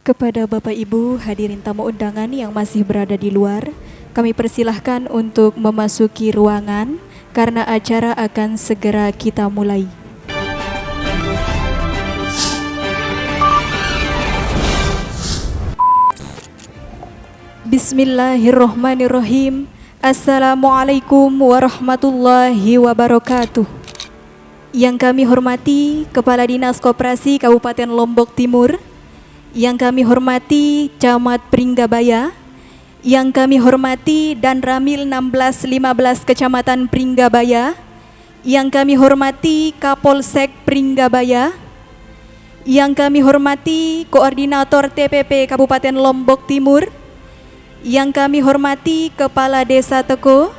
Kepada Bapak Ibu hadirin tamu undangan yang masih berada di luar, kami persilahkan untuk memasuki ruangan karena acara akan segera kita mulai. Bismillahirrohmanirrohim. Assalamualaikum warahmatullahi wabarakatuh. Yang kami hormati Kepala Dinas Koperasi Kabupaten Lombok Timur, yang kami hormati Camat Pringgabaya, yang kami hormati Dan Ramil 1615 Kecamatan Pringgabaya, yang kami hormati Kapolsek Pringgabaya, yang kami hormati Koordinator TPP Kabupaten Lombok Timur, yang kami hormati Kepala Desa Teko,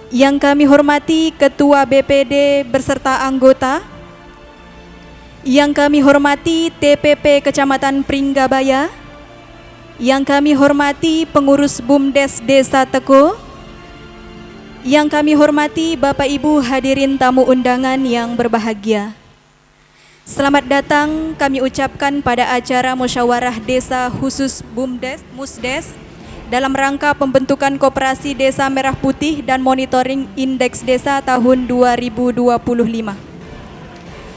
yang kami hormati Ketua BPD beserta anggota, yang kami hormati TPP Kecamatan Pringgabaya, yang kami hormati pengurus BUMDes Desa Teko, yang kami hormati Bapak Ibu hadirin tamu undangan yang berbahagia. Selamat datang kami ucapkan pada acara Musyawarah Desa Khusus BUMDes Musdes dalam rangka pembentukan Koperasi Desa Merah Putih dan Monitoring Indeks Desa tahun 2025.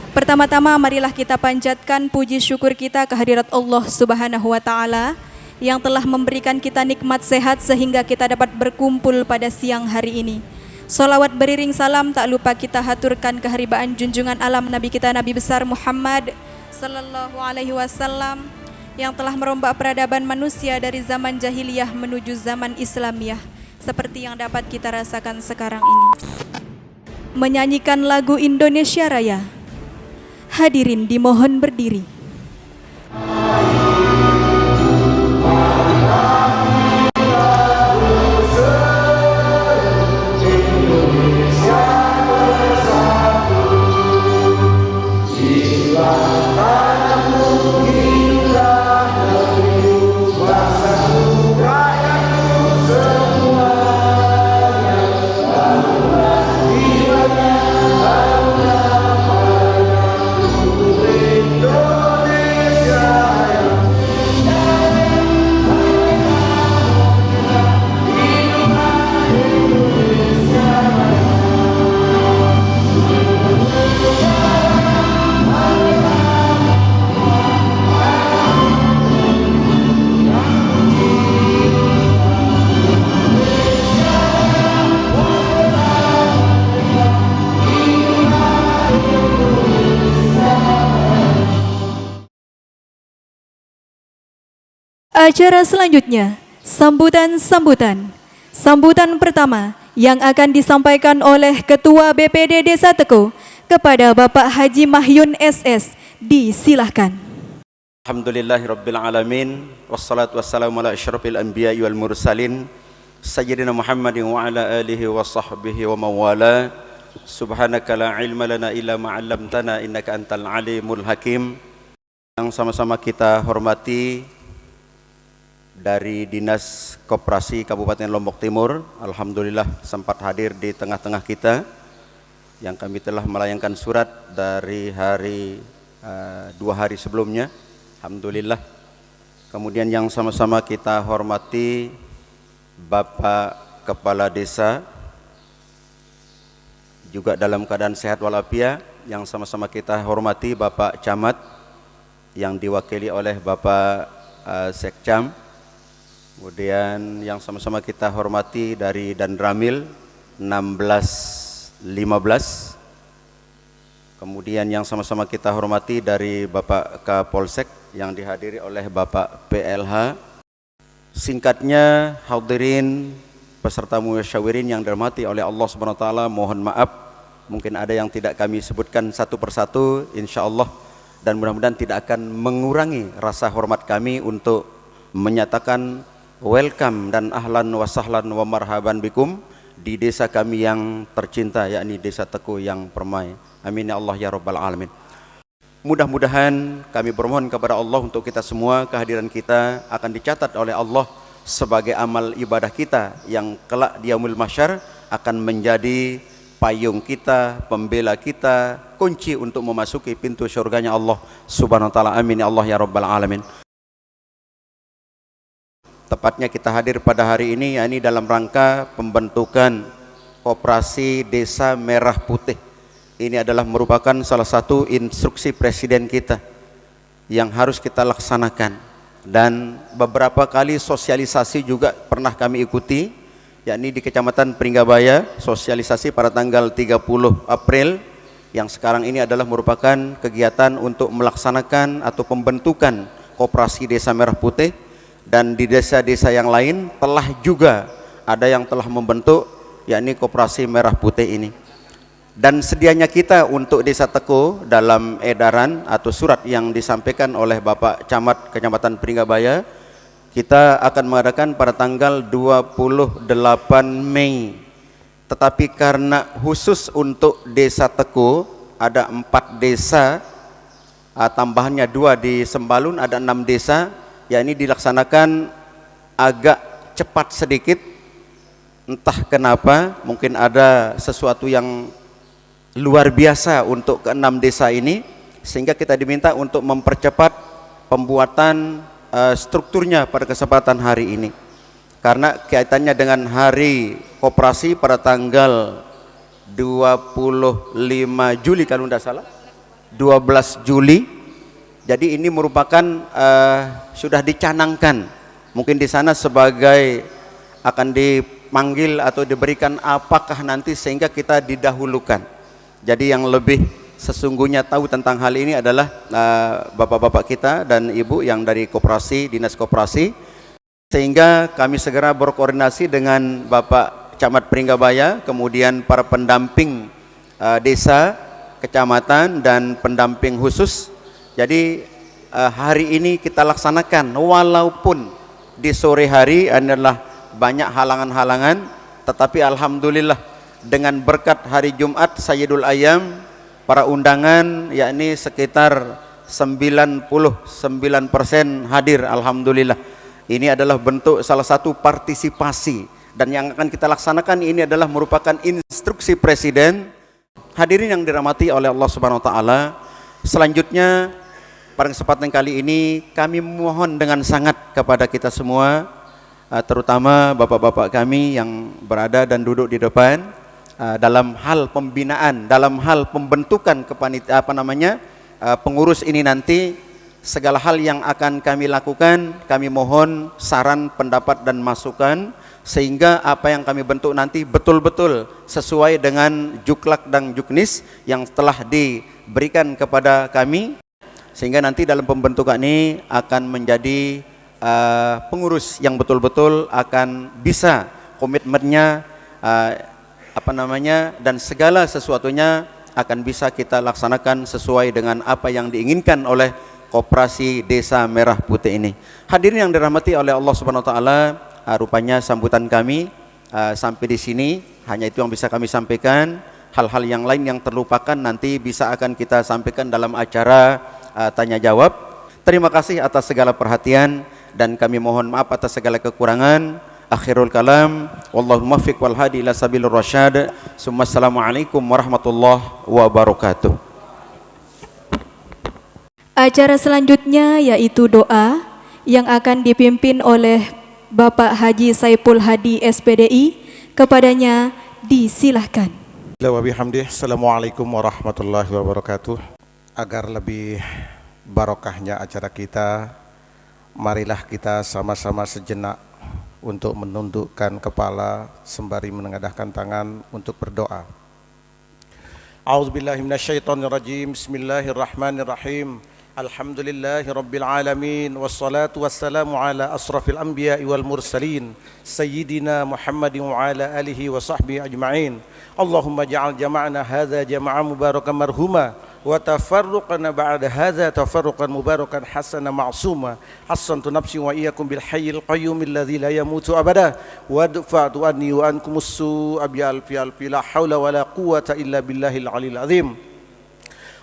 Pertama-tama marilah kita panjatkan puji syukur kita kehadirat Allah Subhanahu wa Ta'ala yang telah memberikan kita nikmat sehat sehingga kita dapat berkumpul pada siang hari ini. Salawat beriring salam tak lupa kita haturkan keharibaan junjungan alam Nabi kita Nabi besar Muhammad Sallallahu Alaihi Wasallam yang telah merombak peradaban manusia dari zaman jahiliyah menuju zaman Islamiyah seperti yang dapat kita rasakan sekarang ini. Menyanyikan lagu Indonesia Raya. Hadirin dimohon berdiri. Acara selanjutnya, sambutan pertama yang akan disampaikan oleh Ketua BPD Desa Teko kepada Bapak Haji Mahyun SS. Disilahkan. Alhamdulillahirrabbilalamin. Wassalatu wassalamu ala asyrafil anbiya wal mursalin Sayyidina Muhammadin wa ala alihi wa sahbihi wa mawala. Subhanaka la ilma lana illa ma'allamtana innaka antal alimul hakim. Yang sama-sama kita hormati dari Dinas Koperasi Kabupaten Lombok Timur, alhamdulillah sempat hadir di tengah-tengah kita, yang kami telah melayangkan surat dari dua hari sebelumnya, alhamdulillah. Kemudian yang sama-sama kita hormati Bapak Kepala Desa, juga dalam keadaan sehat walafiat, yang sama-sama kita hormati Bapak Camat, yang diwakili oleh Bapak Sekcam. Kemudian yang sama-sama kita hormati dari Dan Ramil 1615. Kemudian yang sama-sama kita hormati dari Bapak Kapolsek yang dihadiri oleh Bapak PLH. Singkatnya, hadirin peserta musyawirin yang dirahmati oleh Allah Subhanahu wa taala, mohon maaf mungkin ada yang tidak kami sebutkan satu persatu, insyaallah, dan mudah-mudahan tidak akan mengurangi rasa hormat kami untuk menyatakan welcome dan ahlan wa sahlan wa marhaban bikum di desa kami yang tercinta, yakni Desa Teko yang permai. Amin ya Allah ya rabbal alamin. Mudah-mudahan kami bermohon kepada Allah untuk kita semua, kehadiran kita akan dicatat oleh Allah sebagai amal ibadah kita yang kelak di yaumul mahsyar akan menjadi payung kita, pembela kita, kunci untuk memasuki pintu surganya Allah Subhanahu wa taala. Amin ya Allah ya rabbal alamin. tepatnya kita hadir pada hari ini, yakni dalam rangka pembentukan Koperasi Desa Merah Putih. Ini adalah merupakan salah satu instruksi Presiden kita yang harus kita laksanakan, dan beberapa kali sosialisasi juga pernah kami ikuti, yakni di Kecamatan Pringgabaya, sosialisasi pada tanggal 30 April, yang sekarang ini adalah merupakan kegiatan untuk melaksanakan atau pembentukan Koperasi Desa Merah Putih. Dan di desa-desa yang lain telah juga ada yang telah membentuk, yakni Koperasi Merah Putih ini. Dan sedianya kita untuk Desa Teko dalam edaran atau surat yang disampaikan oleh Bapak Camat Kecamatan Pringgabaya, kita akan mengadakan pada tanggal 28 Mei. Tetapi karena khusus untuk Desa Teko ada 4 desa, tambahannya 2 di Sembalun, ada 6 desa, yakni dilaksanakan agak cepat sedikit. Entah kenapa, mungkin ada sesuatu yang luar biasa untuk ke-6 desa ini, sehingga kita diminta untuk mempercepat pembuatan strukturnya pada kesempatan hari ini, karena kaitannya dengan hari koperasi pada tanggal 25 Juli kalau tidak salah, 12 Juli. Jadi ini merupakan sudah dicanangkan, mungkin di sana sebagai akan dipanggil atau diberikan apakah nanti, sehingga kita didahulukan. Jadi yang lebih sesungguhnya tahu tentang hal ini adalah bapak-bapak kita dan ibu yang dari koperasi, dinas koperasi, sehingga kami segera berkoordinasi dengan Bapak Camat Pringgabaya, kemudian para pendamping desa, kecamatan, dan pendamping khusus. Jadi hari ini kita laksanakan, walaupun di sore hari adalah banyak halangan-halangan, tetapi alhamdulillah dengan berkat hari Jumat Sayyidul Ayyam, para undangan yakni sekitar 99% hadir, alhamdulillah. Ini adalah bentuk salah satu partisipasi, dan yang akan kita laksanakan ini adalah merupakan instruksi Presiden. Hadirin yang dirahmati oleh Allah Subhanahu wa taala, selanjutnya pada kesempatan kali ini kami mohon dengan sangat kepada kita semua, terutama bapak-bapak kami yang berada dan duduk di depan, dalam hal pembinaan, dalam hal pembentukan pengurus ini nanti, segala hal yang akan kami lakukan, kami mohon saran, pendapat, dan masukan, sehingga apa yang kami bentuk nanti betul-betul sesuai dengan juklak dan juknis yang telah diberikan kepada kami, sehingga nanti dalam pembentukan ini akan menjadi pengurus yang betul-betul akan bisa komitmennya, dan segala sesuatunya akan bisa kita laksanakan sesuai dengan apa yang diinginkan oleh Koperasi Desa Merah Putih ini. Hadirin yang dirahmati oleh Allah Subhanahu wa taala, rupanya sambutan kami sampai di sini, hanya itu yang bisa kami sampaikan. Hal-hal yang lain yang terlupakan nanti bisa akan kita sampaikan dalam acara tanya jawab. Terima kasih atas segala perhatian, dan kami mohon maaf atas segala kekurangan. Akhirul kalam, wallahu muwaffiq wal hadi ila sabilir rasyad. Assalamualaikum warahmatullahi wabarakatuh. Acara selanjutnya yaitu doa yang akan dipimpin oleh Bapak Haji Saipul Hadi SPDI. Kepadanya disilahkan. Assalamualaikum warahmatullahi wabarakatuh. Agar lebih barokahnya acara kita, marilah kita sama-sama sejenak untuk menundukkan kepala sembari menengadahkan tangan untuk berdoa. A'udzubillahi minasyaitonirrajim. Bismillahirrahmanirrahim. Alhamdulillahirabbil alamin, wassalatu wassalamu ala asrafil anbiya'i wal mursalin sayyidina Muhammadin wa ala alihi wa sahbihi ajma'in. Allahumma ja'al jama'ana hadza jama'an mubarakan marhuma wa tafarruqana ba'da hadza tafarruqan mubarakan hasana ma'suma. Hassantu nafsi wa iyyakum bil hayyil qayyum alladzi la yamutu abada wa dfa'tu anni wa ankumus su'a bi alfi la haula wa la quwwata illa billahil aliyil azim.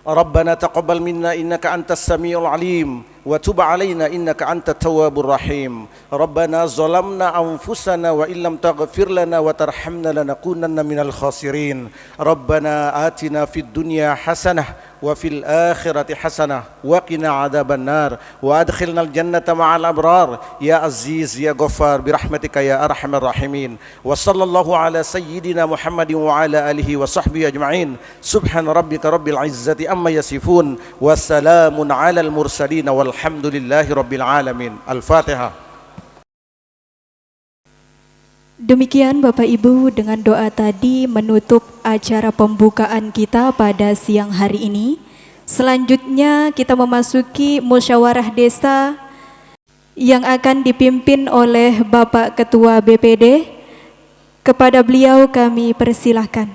ربنا تقبل منا إنك أنت السميع العليم وتب علينا إنك أنت التواب الرحيم. ربنا ظلمنا أنفسنا وإن لم تغفر لنا وترحمنا لنكونن من الخاسرين. ربنا آتنا في الدنيا حسنة وفي الآخرة حسنة وقنا عذاب النار وأدخلنا الجنة مع الأبرار يا عزيز يا غفار برحمتك يا أرحم الراحمين. وصلى الله على سيدنا محمد وعلى آله وصحبه أجمعين. سبحان ربك رب العزة أما يصفون وسلام على المرسلين والحمد لله رب العالمين. الفاتحة. Demikian Bapak Ibu, dengan doa tadi menutup acara pembukaan kita pada siang hari ini. Selanjutnya kita memasuki musyawarah desa yang akan dipimpin oleh Bapak Ketua BPD. Kepada beliau kami persilahkan.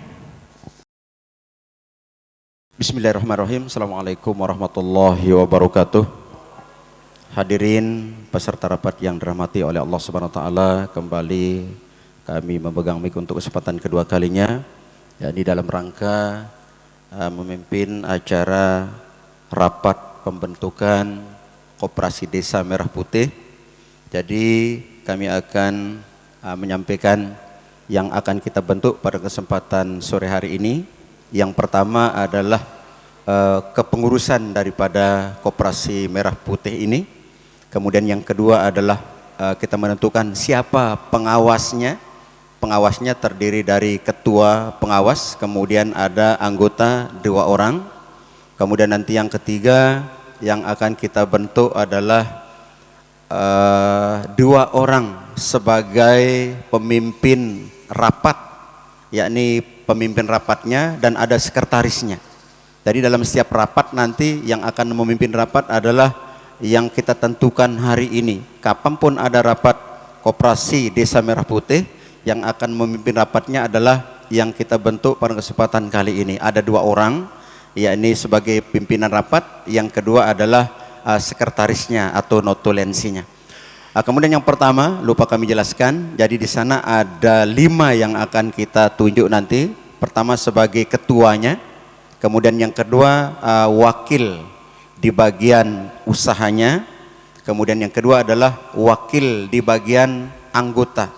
Bismillahirrahmanirrahim. Assalamualaikum warahmatullahi wabarakatuh. Hadirin peserta rapat yang dirahmati oleh Allah Subhanahu wa taala, kembali kami memegang mic untuk kesempatan kedua kalinya, yakni dalam rangka memimpin acara rapat pembentukan Koperasi Desa Merah Putih. Jadi kami akan menyampaikan yang akan kita bentuk pada kesempatan sore hari ini. Yang pertama adalah kepengurusan daripada Koperasi Merah Putih ini. Kemudian yang kedua adalah kita menentukan siapa pengawasnya. Pengawasnya terdiri dari ketua pengawas, kemudian ada anggota 2 orang. Kemudian nanti yang ketiga yang akan kita bentuk adalah 2 orang sebagai pemimpin rapat, yakni pemimpin rapatnya dan ada sekretarisnya. Jadi dalam setiap rapat nanti yang akan memimpin rapat adalah yang kita tentukan hari ini. Kapanpun ada rapat Koperasi Desa Merah Putih, yang akan memimpin rapatnya adalah yang kita bentuk pada kesempatan kali ini. Ada 2 orang, yakni sebagai pimpinan rapat, yang kedua adalah sekretarisnya atau notulensinya. Kemudian yang pertama lupa kami jelaskan, jadi di sana ada 5 yang akan kita tunjuk nanti. Pertama sebagai ketuanya, kemudian yang kedua wakil di bagian usahanya, kemudian yang kedua adalah wakil di bagian anggota.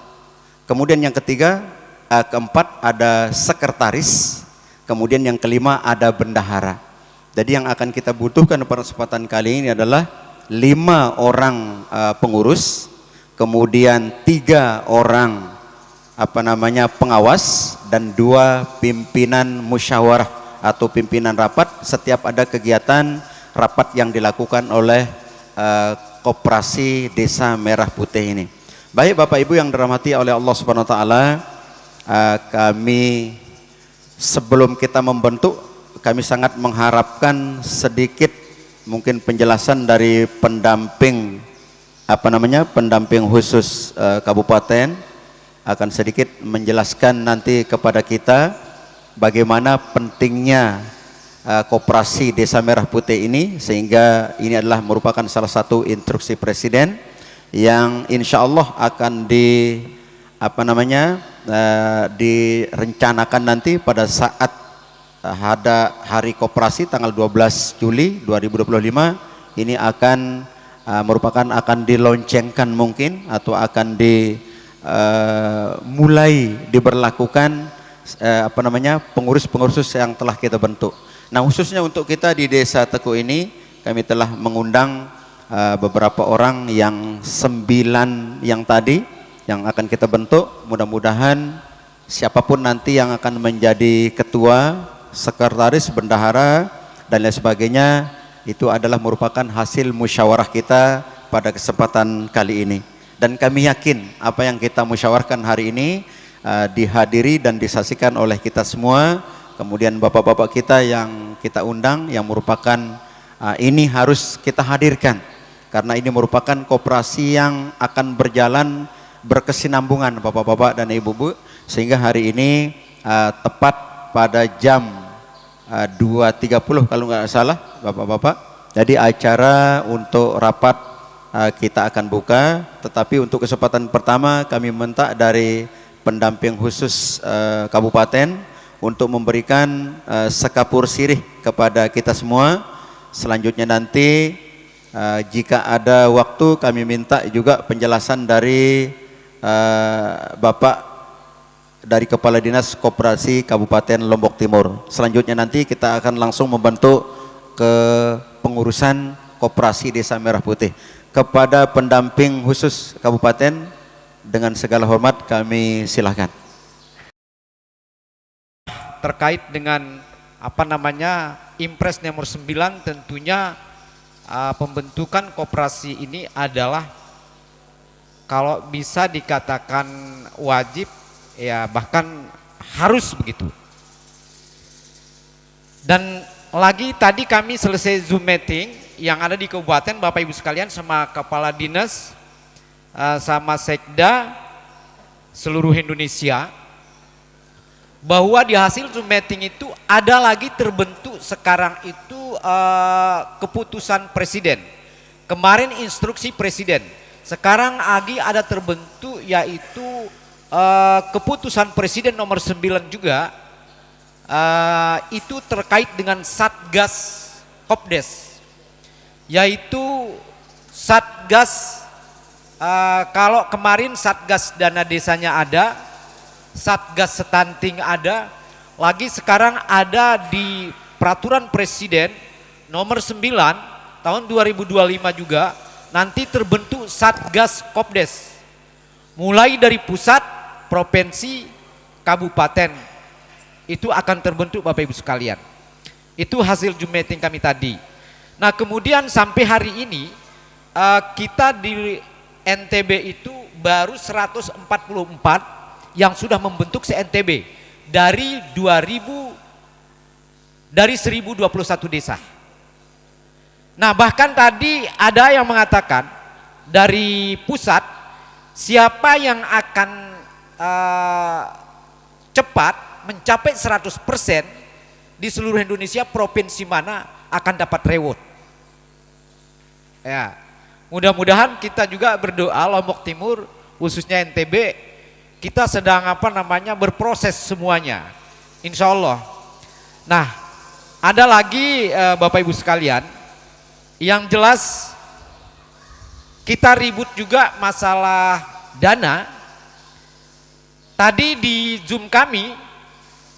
Kemudian yang ketiga, keempat ada sekretaris, kemudian yang kelima ada bendahara. Jadi yang akan kita butuhkan pada kesempatan kali ini adalah 5 orang pengurus, kemudian 3 orang pengawas dan 2 pimpinan musyawarah atau pimpinan rapat setiap ada kegiatan rapat yang dilakukan oleh Koperasi Desa Merah Putih ini. Baik Bapak Ibu yang dirahmati oleh Allah Subhanahu wa taala, kami sebelum kita membentuk, kami sangat mengharapkan sedikit mungkin penjelasan dari pendamping pendamping khusus kabupaten akan sedikit menjelaskan nanti kepada kita bagaimana pentingnya Koperasi Desa Merah Putih ini, sehingga ini adalah merupakan salah satu instruksi Presiden yang insya Allah akan direncanakan nanti pada saat ada Hari Koperasi tanggal 12 Juli 2025 ini akan akan diloncengkan mungkin atau akan mulai diberlakukan pengurus-pengurus yang telah kita bentuk. Nah, khususnya untuk kita di Desa Teku ini kami telah mengundang beberapa orang yang 9 yang tadi yang akan kita bentuk. Mudah-mudahan siapapun nanti yang akan menjadi ketua, sekretaris, bendahara dan lain sebagainya itu adalah merupakan hasil musyawarah kita pada kesempatan kali ini. Dan kami yakin apa yang kita musyawarahkan hari ini dihadiri dan disaksikan oleh kita semua. Kemudian bapak-bapak kita yang kita undang yang merupakan ini harus kita hadirkan. Karena ini merupakan koperasi yang akan berjalan berkesinambungan bapak-bapak dan ibu-ibu, sehingga hari ini tepat pada jam 2.30 kalau nggak salah bapak-bapak. Jadi acara untuk rapat kita akan buka, tetapi untuk kesempatan pertama kami minta dari pendamping khusus kabupaten untuk memberikan sekapur sirih kepada kita semua. Selanjutnya nanti jika ada waktu kami minta juga penjelasan dari Bapak dari Kepala Dinas Koperasi Kabupaten Lombok Timur. Selanjutnya nanti kita akan langsung membentuk ke pengurusan Koperasi Desa Merah Putih. Kepada pendamping khusus Kabupaten, dengan segala hormat kami silahkan. Terkait dengan Impres nomor 9, tentunya pembentukan koperasi ini adalah kalau bisa dikatakan wajib, ya bahkan harus begitu. Dan lagi tadi kami selesai Zoom meeting yang ada di kabupaten, Bapak Ibu sekalian, sama kepala dinas, sama sekda seluruh Indonesia, bahwa di hasil Zoom meeting itu ada lagi terbentuk sekarang itu keputusan presiden. Kemarin instruksi presiden, sekarang lagi ada terbentuk yaitu keputusan presiden nomor 9 juga, itu terkait dengan Satgas Kopdes, yaitu Satgas, kalau kemarin Satgas dana desanya ada, Satgas stunting ada, lagi sekarang ada di peraturan presiden nomor 9 tahun 2025 juga, nanti terbentuk Satgas Kopdes, mulai dari pusat, provinsi, kabupaten, itu akan terbentuk Bapak Ibu sekalian. Itu hasil Zoom meeting kami tadi. Nah kemudian sampai hari ini kita di NTB itu baru 144 yang sudah membentuk se-NTB dari 1021 desa. Nah bahkan tadi ada yang mengatakan dari pusat, siapa yang akan cepat mencapai 100% di seluruh Indonesia, provinsi mana akan dapat reward. Ya, mudah-mudahan kita juga berdoa Lombok Timur, khususnya NTB, kita sedang berproses semuanya, insya Allah. Nah ada lagi Bapak Ibu sekalian, yang jelas kita ribut juga masalah dana. Tadi di Zoom kami,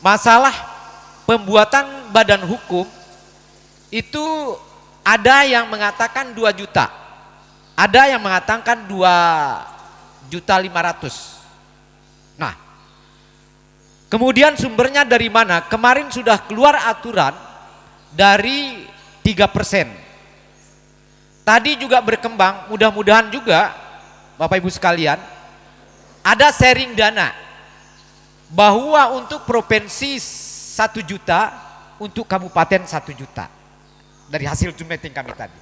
masalah pembuatan badan hukum itu ada yang mengatakan 2 juta, ada yang mengatakan 2.500.000. Nah kemudian sumbernya dari mana? Kemarin sudah keluar aturan dari 3%. Tadi juga berkembang, mudah-mudahan juga Bapak Ibu sekalian ada sharing dana, bahwa untuk provinsi 1 juta, untuk kabupaten 1 juta, dari hasil Zoom meeting kami tadi.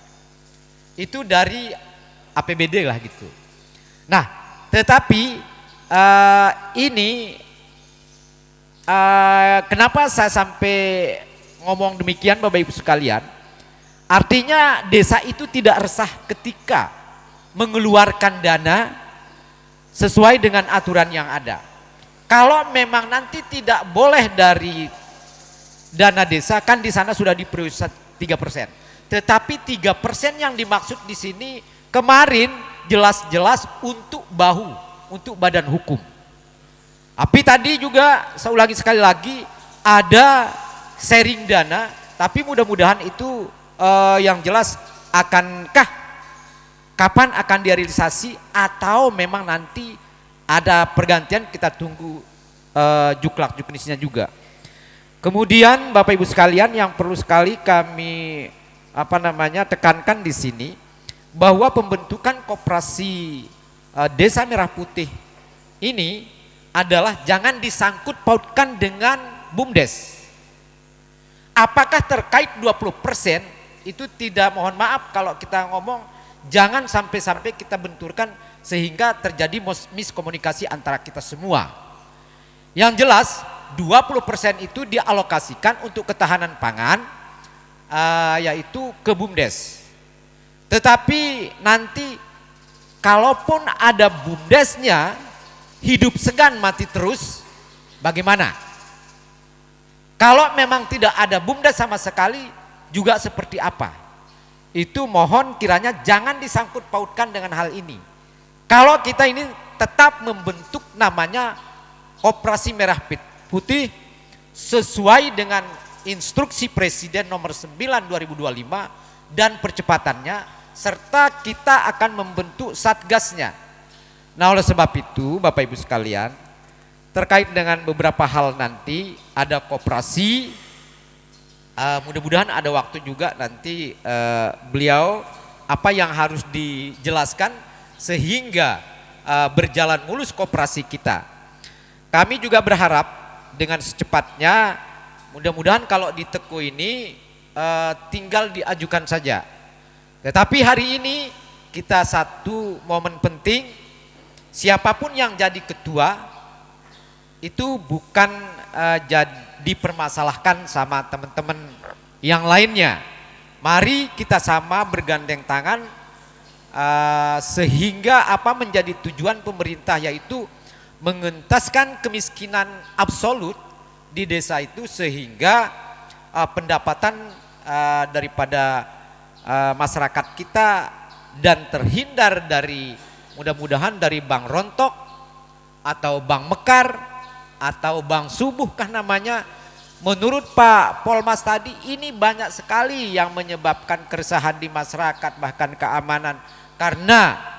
Itu dari APBD lah gitu. Nah tetapi ini kenapa saya sampai ngomong demikian Bapak Ibu sekalian, artinya desa itu tidak resah ketika mengeluarkan dana sesuai dengan aturan yang ada. Kalau memang nanti tidak boleh dari dana desa, kan di sana sudah diprioritaskan 3%. Tetapi 3% yang dimaksud di sini kemarin jelas-jelas untuk bahu, untuk badan hukum. Tapi tadi juga saya ulangi sekali lagi, ada sharing dana, tapi mudah-mudahan itu yang jelas kapan akan direalisasi, atau memang nanti ada pergantian, kita tunggu juklak juknisnya juga. Kemudian Bapak Ibu sekalian, yang perlu sekali kami tekankan di sini, bahwa pembentukan koperasi Desa Merah Putih ini adalah jangan disangkut pautkan dengan BUMDes. Apakah terkait 20% itu tidak, mohon maaf kalau kita ngomong, jangan sampai kita benturkan sehingga terjadi miskomunikasi antara kita semua. Yang jelas 20% itu dialokasikan untuk ketahanan pangan, yaitu ke BUMDes. Tetapi nanti kalaupun ada BUMDesnya, hidup segan mati terus, bagaimana? Kalau memang tidak ada BUMDes sama sekali, juga seperti apa? Itu mohon kiranya jangan disangkut pautkan dengan hal ini. Kalau kita ini tetap membentuk namanya Koperasi Merah Putih sesuai dengan instruksi Presiden nomor 9 2025 dan percepatannya, serta kita akan membentuk satgasnya. Nah, oleh sebab itu Bapak Ibu sekalian, terkait dengan beberapa hal nanti ada koperasi, mudah-mudahan ada waktu juga nanti beliau apa yang harus dijelaskan sehingga berjalan mulus koperasi kita. Kami juga berharap dengan secepatnya, mudah-mudahan kalau di Teku ini tinggal diajukan saja. Tetapi hari ini kita satu momen penting, siapapun yang jadi ketua itu bukan dipermasalahkan sama teman-teman yang lainnya. Mari kita sama bergandeng tangan sehingga apa menjadi tujuan pemerintah, yaitu mengentaskan kemiskinan absolut di desa itu, sehingga pendapatan daripada masyarakat kita dan terhindar dari, mudah-mudahan dari bank rontok atau bank mekar atau bank subuh kah namanya. Menurut Pak Polmas tadi, ini banyak sekali yang menyebabkan keresahan di masyarakat, bahkan keamanan, karena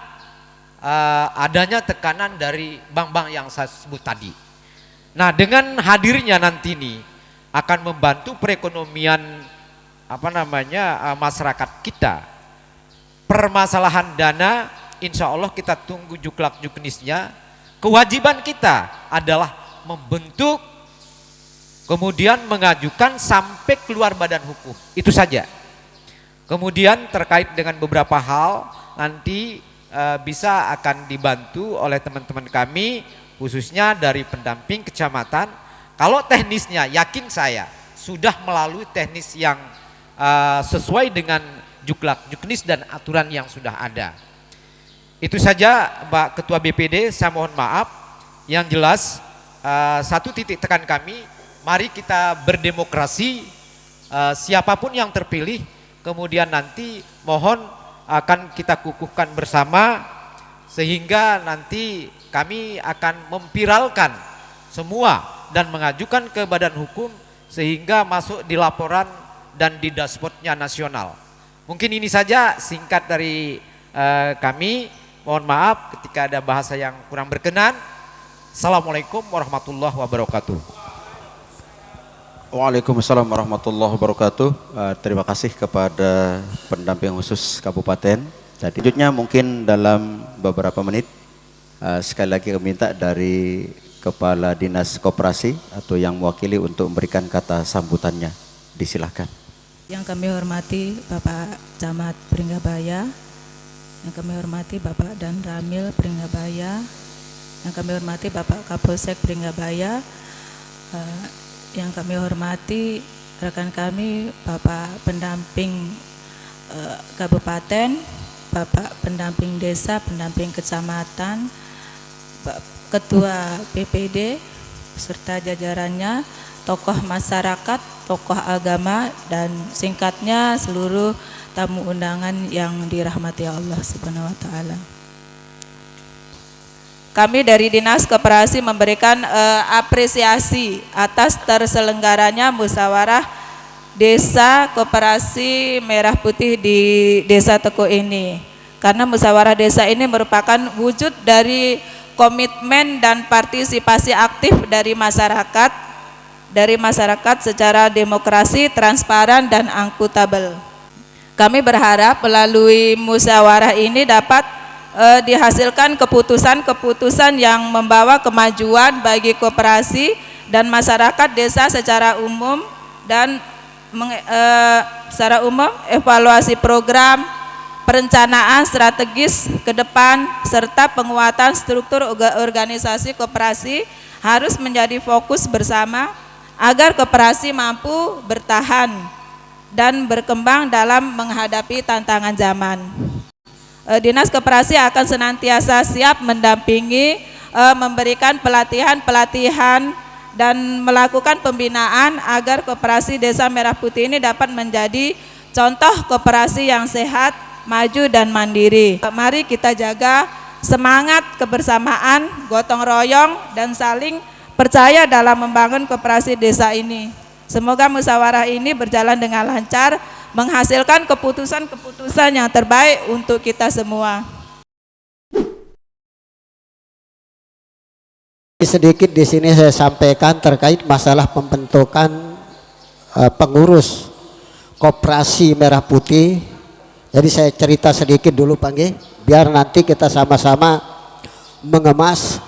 adanya tekanan dari bank-bank yang saya sebut tadi. Nah, dengan hadirnya nanti ini akan membantu perekonomian masyarakat kita. Permasalahan dana insya Allah kita tunggu juklak juknisnya. Kewajiban kita adalah membentuk, kemudian mengajukan sampai keluar badan hukum, itu saja. Kemudian terkait dengan beberapa hal nanti bisa akan dibantu oleh teman-teman kami, khususnya dari pendamping kecamatan. Kalau teknisnya, yakin saya sudah melalui teknis yang sesuai dengan juklak juknis dan aturan yang sudah ada. Itu saja Pak Ketua BPD, saya mohon maaf. Yang jelas satu titik tekan kami, mari kita berdemokrasi, siapapun yang terpilih, kemudian nanti mohon akan kita kukuhkan bersama, sehingga nanti kami akan memviralkan semua dan mengajukan ke badan hukum sehingga masuk di laporan dan di dashboardnya nasional. Mungkin ini saja singkat dari kami. Mohon maaf ketika ada bahasa yang kurang berkenan. Assalamualaikum warahmatullahi wabarakatuh. Waalaikumsalam warahmatullahi wabarakatuh. Terima kasih kepada pendamping khusus kabupaten. Jadi selanjutnya mungkin dalam beberapa menit sekali lagi kami minta dari Kepala Dinas Koperasi atau yang mewakili untuk memberikan kata sambutannya. Disilahkan. Yang kami hormati Bapak Camat Pringgabaya, yang kami hormati Bapak Dan Ramil Pringgabaya, yang kami hormati Bapak Kapolsek Pringgabaya, yang kami hormati rekan kami Bapak pendamping kabupaten, Bapak pendamping desa, pendamping kecamatan, Ketua BPD serta jajarannya, tokoh masyarakat, tokoh agama, dan singkatnya seluruh tamu undangan yang dirahmati Allah Subhanahu wa taala. Kami dari Dinas Koperasi memberikan apresiasi atas terselenggaranya musyawarah Desa Koperasi Merah Putih di Desa Teku ini. Karena musyawarah desa ini merupakan wujud dari komitmen dan partisipasi aktif dari masyarakat secara demokrasi, transparan, dan akuntabel. Kami berharap melalui musyawarah ini dapat dihasilkan keputusan-keputusan yang membawa kemajuan bagi koperasi dan masyarakat desa secara umum, dan secara umum evaluasi program, perencanaan strategis ke depan, serta penguatan struktur organisasi koperasi harus menjadi fokus bersama agar koperasi mampu bertahan dan berkembang dalam menghadapi tantangan zaman. Dinas Koperasi akan senantiasa siap mendampingi, memberikan pelatihan-pelatihan dan melakukan pembinaan agar Koperasi Desa Merah Putih ini dapat menjadi contoh koperasi yang sehat, maju, dan mandiri. Mari kita jaga semangat kebersamaan, gotong royong, dan saling percaya dalam membangun koperasi desa ini. Semoga musyawarah ini berjalan dengan lancar, menghasilkan keputusan-keputusan yang terbaik untuk kita semua. Sedikit di sini saya sampaikan terkait masalah pembentukan pengurus koperasi Merah Putih. Jadi saya cerita sedikit dulu Panggih, biar nanti kita sama-sama mengemas.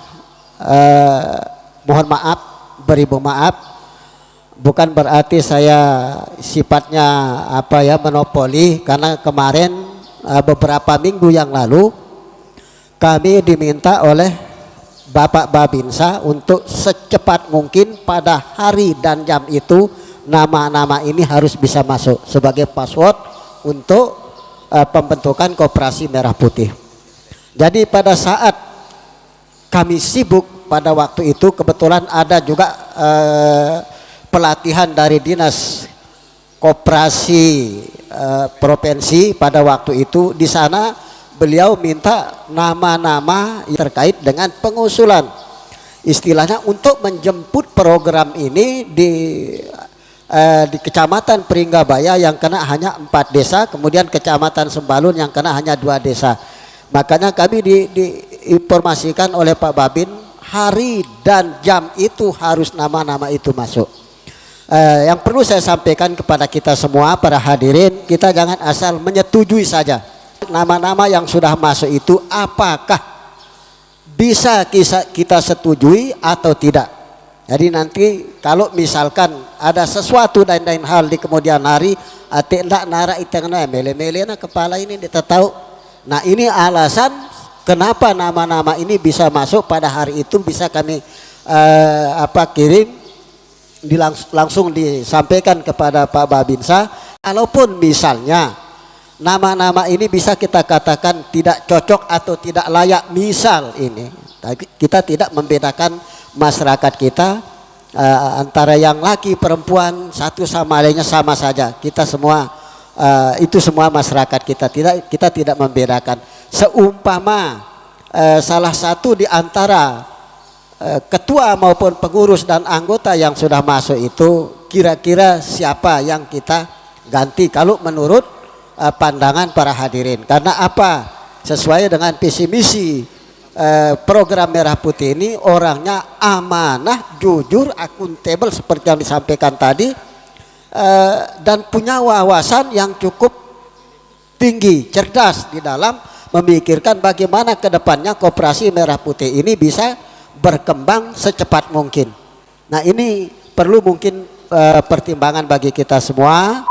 Mohon maaf, beribu maaf. Bukan berarti saya sifatnya monopoli, karena kemarin beberapa minggu yang lalu kami diminta oleh Bapak Babinsa untuk secepat mungkin pada hari dan jam itu nama-nama ini harus bisa masuk sebagai password untuk pembentukan koperasi Merah Putih. Jadi pada saat kami sibuk pada waktu itu, kebetulan ada juga pelatihan dari Dinas Koperasi Provinsi pada waktu itu. Di sana beliau minta nama-nama terkait dengan pengusulan, istilahnya untuk menjemput program ini di Kecamatan Pringgabaya yang kena hanya 4 desa, kemudian Kecamatan Sembalun yang kena hanya 2 desa. Makanya kami diinformasikan oleh Pak Babin, hari dan jam itu harus nama-nama itu masuk. Yang perlu saya sampaikan kepada kita semua para hadirin, kita jangan asal menyetujui saja. Nama-nama yang sudah masuk itu apakah bisa kita setujui atau tidak. Jadi nanti kalau misalkan ada sesuatu dan lain hal di kemudian hari, ati ndak nara itengna mele-mele na kepala ini kita tahu. Nah, ini alasan kenapa nama-nama ini bisa masuk pada hari itu, bisa kami kirim langsung disampaikan kepada Pak Babinsa. Kalaupun misalnya nama-nama ini bisa kita katakan tidak cocok atau tidak layak, misal ini kita tidak membedakan masyarakat kita antara yang laki perempuan, satu sama lainnya sama saja, kita semua itu semua masyarakat kita tidak membedakan. Seumpama salah satu di antara ketua maupun pengurus dan anggota yang sudah masuk itu, kira-kira siapa yang kita ganti kalau menurut pandangan para hadirin. Karena apa? Sesuai dengan visi misi program Merah Putih ini, orangnya amanah, jujur, akuntabel seperti yang disampaikan tadi, dan punya wawasan yang cukup tinggi, cerdas di dalam memikirkan bagaimana ke depannya koperasi Merah Putih ini bisa berkembang secepat mungkin. Nah, ini perlu mungkin pertimbangan bagi kita semua.